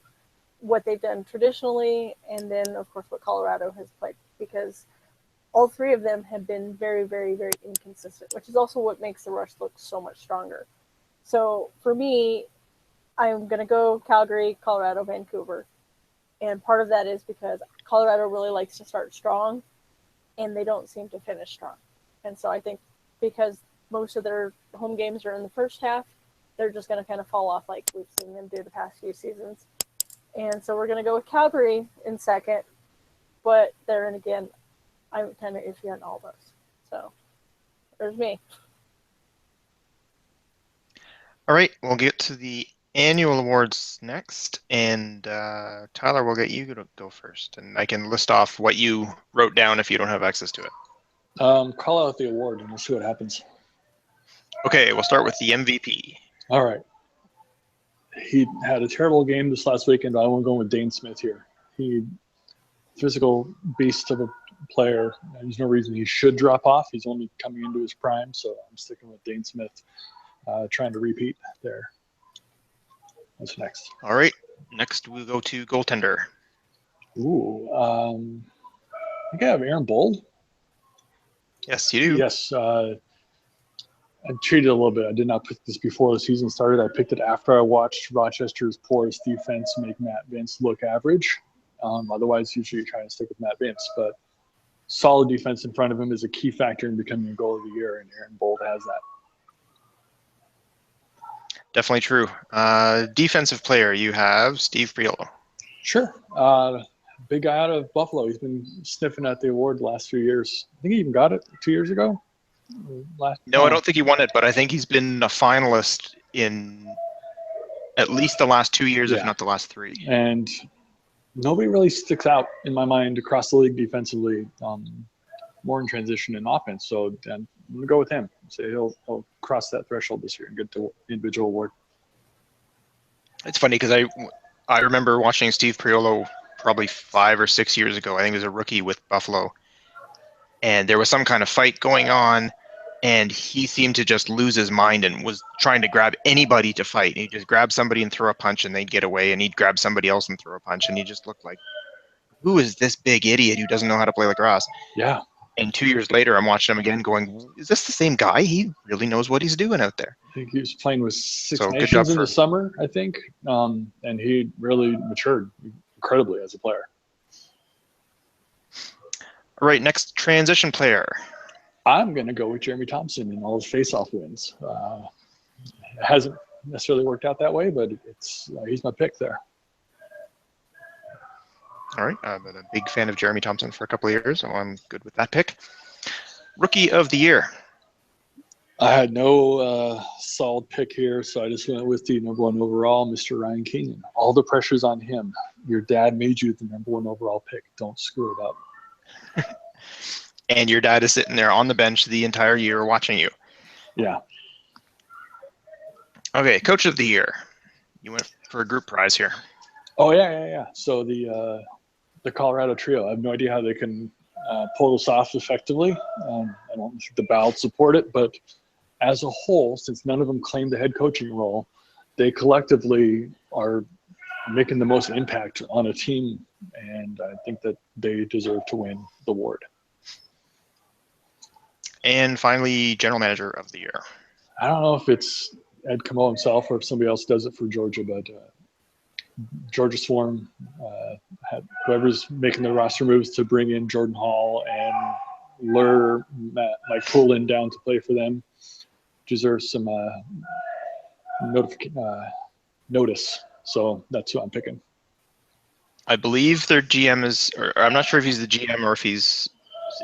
what they've done traditionally, and then, of course, what Colorado has played, because all 3 of them have been very, very, very inconsistent, which is also what makes the Rush look so much stronger. So for me, I'm going to go Calgary, Colorado, Vancouver. And part of that is because Colorado really likes to start strong, and they don't seem to finish strong. And so I think because most of their home games are in the first half, they're just going to kind of fall off like we've seen them do the past few seasons. And so we're going to go with Calgary in second. But there and again, I'm kind of iffy on all those. So there's me. All right, we'll get to the annual awards next, and Tyler, we'll get you to go first, and I can list off what you wrote down if you don't have access to it. Call out the award, and we'll see what happens. Okay, we'll start with the MVP. All right. He had a terrible game this last weekend, but I want to go with Dane Smith here. Physical beast of a player. There's no reason he should drop off. He's only coming into his prime, so I'm sticking with Dane Smith, trying to repeat there. What's next? All right. Next, we'll go to goaltender. Ooh, I think I have Aaron Bold. Yes, you do. Yes. I cheated a little bit. I did not pick this before the season started. I picked it after I watched Rochester's porous defense make Matt Vince look average. Otherwise, usually you're trying to stick with Matt Vince. But solid defense in front of him is a key factor in becoming a goal of the year, and Aaron Bold has that. Definitely true. Defensive player, you have Steve Priolo. Sure. Big guy out of Buffalo. He's been sniffing at the award the last few years. I think he even got it 2 years ago. No, I don't think he won it, but I think he's been a finalist in at least the last 2 years, if not the last 3. And nobody really sticks out in my mind across the league defensively, more in transition and offense. So I'm going to go with him. Say he'll cross that threshold this year and get the individual award. It's funny because I remember watching Steve Priolo probably 5 or 6 years ago. I think he was a rookie with Buffalo. And there was some kind of fight going on, and he seemed to just lose his mind and was trying to grab anybody to fight. He'd just grab somebody and throw a punch, and they'd get away, and he'd grab somebody else and throw a punch, and he just looked like, who is this big idiot who doesn't know how to play lacrosse? Yeah. And 2 years later, I'm watching him again going, is this the same guy? He really knows what he's doing out there. I think he was playing with Six So, good Nations job in for the him. summer, I think. And he really matured incredibly as a player. All right, next transition player. I'm going to go with Jeremy Thompson in all his face-off wins. Hasn't necessarily worked out that way, but he's my pick there. All right. I've been a big fan of Jeremy Thompson for a couple of years, so I'm good with that pick. Rookie of the year. I had no solid pick here, so I just went with the number 1 overall, Mr. Ryan Keenan. All the pressure's on him. Your dad made you the number 1 overall pick. Don't screw it up. And your dad is sitting there on the bench the entire year watching you. Yeah. Okay, coach of the year. You went for a group prize here. Oh, yeah. So the Colorado trio, I have no idea how they can pull this off effectively. I don't think the ballots support it, but as a whole, since none of them claim the head coaching role, they collectively are making the most impact on a team, and I think that they deserve to win the award. And finally, general manager of the year. I don't know if it's Ed Camo himself or if somebody else does it for Georgia, but Georgia Swarm, whoever's making the roster moves to bring in Jordan Hall and lure Mike Poulin down to play for them deserves some notice. So that's who I'm picking. I believe their GM is, or I'm not sure if he's the GM or if he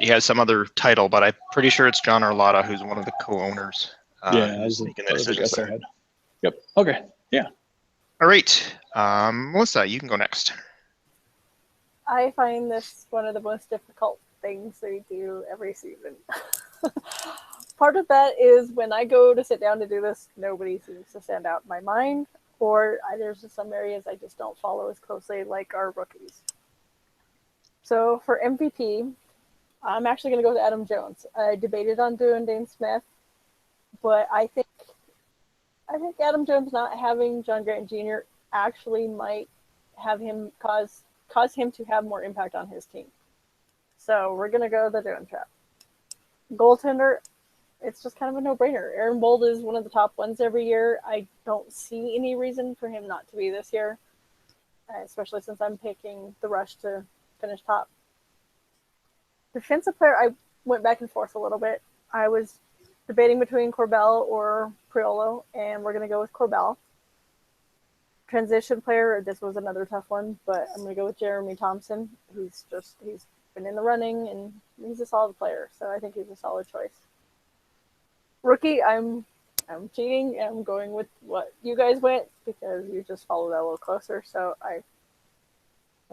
has some other title, but I'm pretty sure it's John Arlotta, who's one of the co-owners. That was the guess I had. Yep. Okay. Yeah. All right. Melissa, you can go next. I find this one of the most difficult things they do every season. Part of that is when I go to sit down to do this, nobody seems to stand out in my mind, or there's just some areas I just don't follow as closely, like our rookies. So for MVP, I'm actually going to go with Adam Jones. I debated on doing Dane Smith, but I think Adam Jones not having John Grant Jr. actually might have him cause him to have more impact on his team. So we're going to go the Jones trap. Goaltender, it's just kind of a no-brainer. Aaron Bold is one of the top ones every year. I don't see any reason for him not to be this year, especially since I'm picking the Rush to finish top. Defensive player, I went back and forth a little bit. I was debating between Corbell or Priolo, and we're going to go with Corbell. Transition player, this was another tough one, but I'm going to go with Jeremy Thompson. He's been in the running, and he's a solid player, so I think he's a solid choice. Rookie, I'm cheating, and I'm going with what you guys went because you just followed that a little closer, so I'm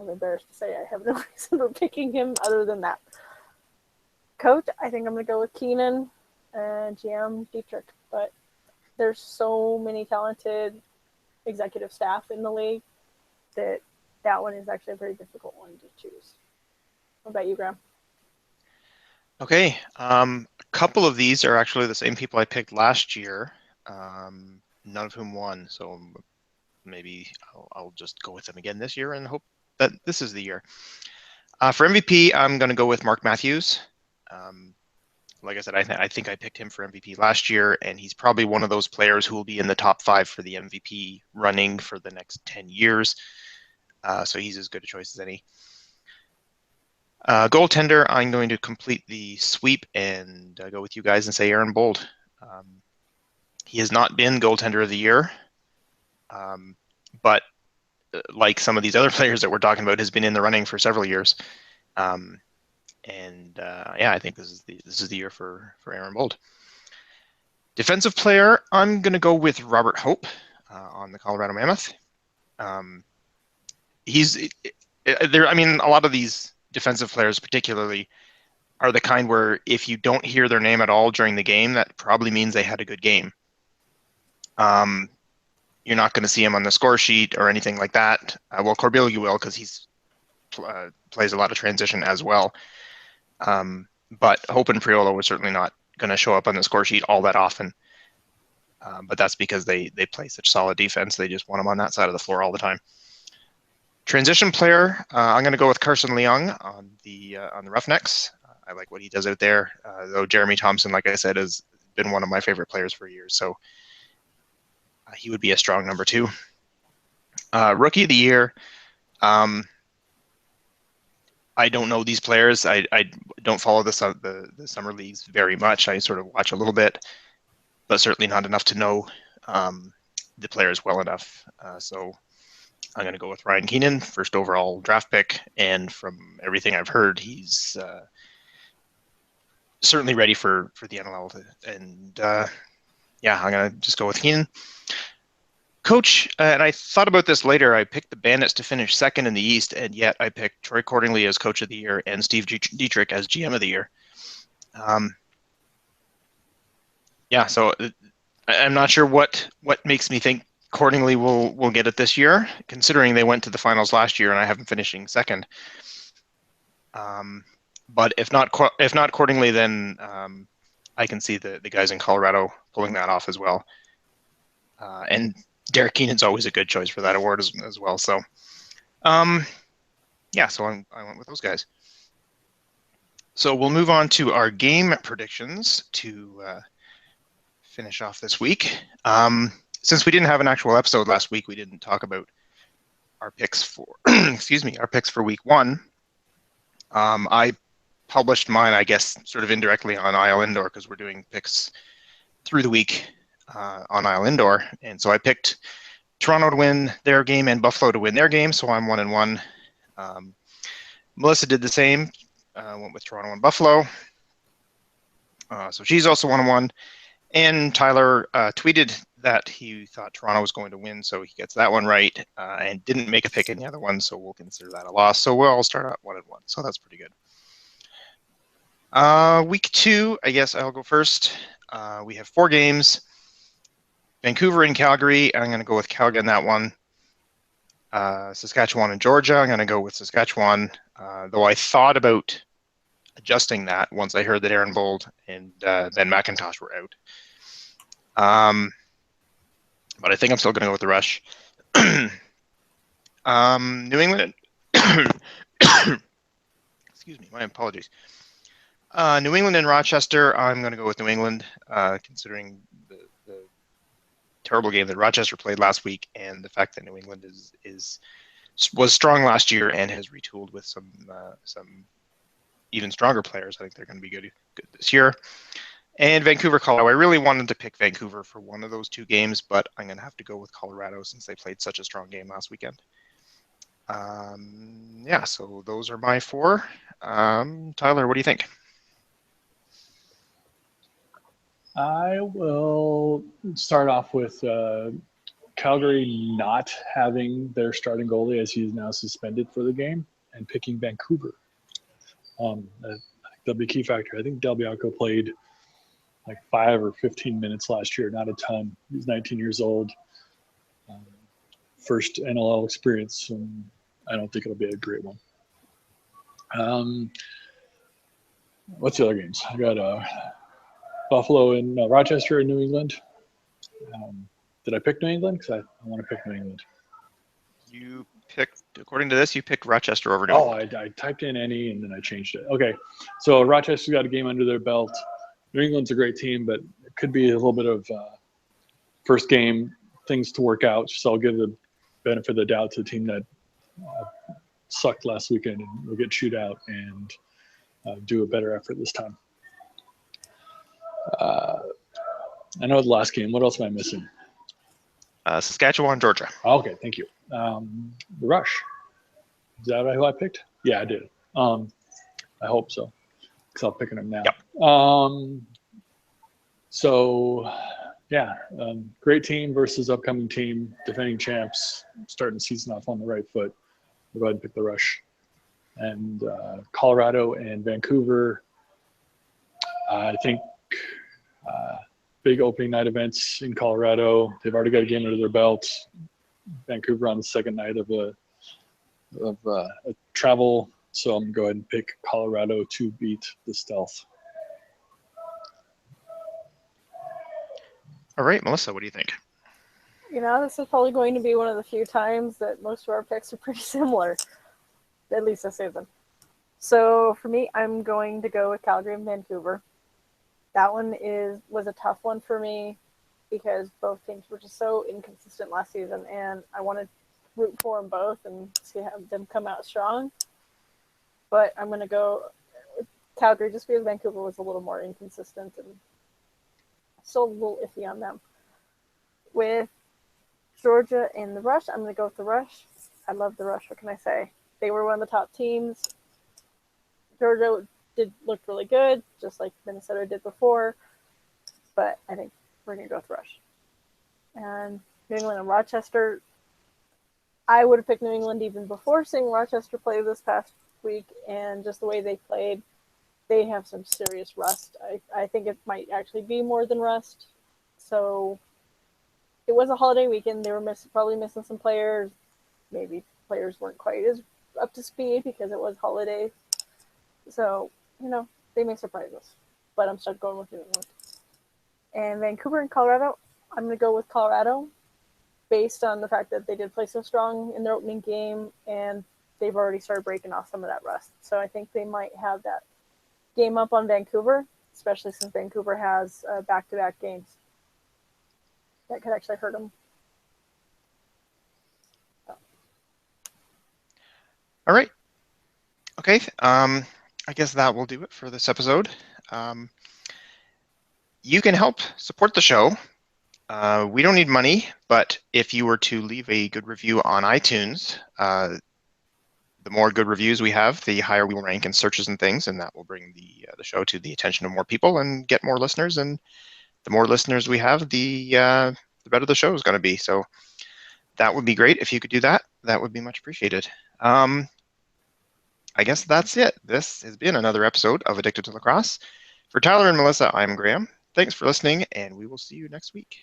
embarrassed to say I have no reason for picking him other than that. Coach, I think I'm going to go with Keenan and GM Dietrich, but there's so many talented executive staff in the league that one is actually a very difficult one to choose. What about you, Graham? Okay. A couple of these are actually the same people I picked last year, none of whom won. So maybe I'll just go with them again this year and hope that this is the year. For MVP, I'm going to go with Mark Matthews. Like I said, I think I picked him for MVP last year, and he's probably one of those players who will be in the top 5 for the MVP running for the next 10 years. So he's as good a choice as any. Goaltender, I'm going to complete the sweep and go with you guys and say Aaron Bold. He has not been goaltender of the year, but like some of these other players that we're talking about, has been in the running for several years. I think this is the year for Aaron Bold. Defensive player, I'm going to go with Robert Hope on the Colorado Mammoth. He's there. I mean, a lot of these defensive players, particularly, are the kind where if you don't hear their name at all during the game, that probably means they had a good game. You're not going to see him on the score sheet or anything like that. Well, Corbeil you will, because he's plays a lot of transition as well. But Hope and Priolo was certainly not going to show up on the score sheet all that often. But that's because they play such solid defense. They just want them on that side of the floor all the time. Transition player, I'm going to go with Carson Leung on the Roughnecks. I like what he does out there. Though Jeremy Thompson, like I said, has been one of my favorite players for years. So he would be a strong number 2. Rookie of the year. I don't know these players. I don't follow the summer leagues very much. I sort of watch a little bit, but certainly not enough to know the players well enough. So I'm going to go with Ryan Keenan, first overall draft pick. And from everything I've heard, he's certainly ready for the NLL. And yeah, I'm going to just go with Keenan. Coach, and I thought about this later, I picked the Bandits to finish second in the East, and yet I picked Troy Cordingley as Coach of the Year and Steve Dietrich as GM of the Year. Yeah, so I'm not sure what makes me think Cordingley will get it this year, considering they went to the finals last year and I have them finishing second. But if not Cordingley, then I can see the guys in Colorado pulling that off as well. And Derek Keenan's always a good choice for that award as well. So, yeah, so I went with those guys. So we'll move on to our game predictions to finish off this week. Since we didn't have an actual episode last week, we didn't talk about our picks for our picks for week 1. I published mine, I guess, sort of indirectly on Isle Indoor because we're doing picks through the week on Isle Indoor, and so I picked Toronto to win their game and Buffalo to win their game, so I'm 1-1. Melissa did the same, went with Toronto and Buffalo, so she's also 1-1. And Tyler tweeted that he thought Toronto was going to win, so he gets that one right, and didn't make a pick in the other one, so we'll consider that a loss. So we'll all start out 1-1, so that's pretty good. Week 2, I guess I'll go first. We have 4 games. Vancouver and Calgary, I'm going to go with Calgary on that one. Saskatchewan and Georgia, I'm going to go with Saskatchewan, though I thought about adjusting that once I heard that Aaron Bold and Ben McIntosh were out. But I think I'm still going to go with the Rush. New England. Excuse me, my apologies. New England and Rochester, I'm going to go with New England, considering the terrible game that Rochester played last week and the fact that New England was strong last year and has retooled with some even stronger players. I think they're going to be good this year. And Vancouver, Colorado. I really wanted to pick Vancouver for one of those 2 games, but I'm going to have to go with Colorado since they played such a strong game last weekend. Yeah, so those are my 4. Tyler, what do you think? I will start off with Calgary not having their starting goalie as he is now suspended for the game and picking Vancouver. That'll be a key factor. I think Del Bianco played like 5 or 15 minutes last year, not a ton. He's 19 years old. First NLL experience, and I don't think it'll be a great one. What's the other games? I got Buffalo and Rochester and New England. Did I pick New England? Because I want to pick New England. You picked, according to this, you picked Rochester over New England. I typed in any and then I changed it. Okay, so Rochester's got a game under their belt. New England's a great team, but it could be a little bit of first game things to work out. So I'll give the benefit of the doubt to the team that sucked last weekend and will get chewed out and do a better effort this time. I know the last game. What else am I missing? Saskatchewan, Georgia. Okay, thank you. The Rush. Is that who I picked? Yeah, I did. I hope so, because I'm picking them now. Yep. So, yeah, great team versus upcoming team, defending champs, starting the season off on the right foot. We'll go ahead and pick the Rush. And Colorado and Vancouver, I think big opening night events in Colorado. They've already got a game under their belt. Vancouver on the second night of a travel. So I'm going to go ahead and pick Colorado to beat the Stealth. All right, Melissa, what do you think? This is probably going to be one of the few times that most of our picks are pretty similar, at least this season. So for me, I'm going to go with Calgary and Vancouver. That one was a tough one for me because both teams were just so inconsistent last season, and I want to root for them both and see them come out strong. But I'm going to go with Calgary just because Vancouver was a little more inconsistent and still a little iffy on them. With Georgia and the Rush. I'm going to go with the Rush. I love the Rush. What can I say? They were one of the top teams. Georgia did look really good, just like Minnesota did before. But I think we're going to go with Rush. And New England and Rochester. I would have picked New England even before seeing Rochester play this past week, and just the way they played, they have some serious rust. I think it might actually be more than rust. So it was a holiday weekend. They were probably missing some players. Maybe players weren't quite as up to speed because it was holiday. So, they may surprise us. But I'm still going with New England. And Vancouver and Colorado, I'm going to go with Colorado based on the fact that they did play so strong in their opening game, and they've already started breaking off some of that rust. So I think they might have that game up on Vancouver, especially since Vancouver has back-to-back games. That could actually hurt them. All right. Okay. I guess that will do it for this episode. You can help support the show. We don't need money, but if you were to leave a good review on iTunes, the more good reviews we have, the higher we will rank in searches and things, and that will bring the show to the attention of more people and get more listeners. And the more listeners we have, the better the show is going to be. So that would be great if you could do that. That would be much appreciated. I guess that's it. This has been another episode of Addicted to Lacrosse. For Tyler and Melissa, I'm Graham. Thanks for listening, and we will see you next week.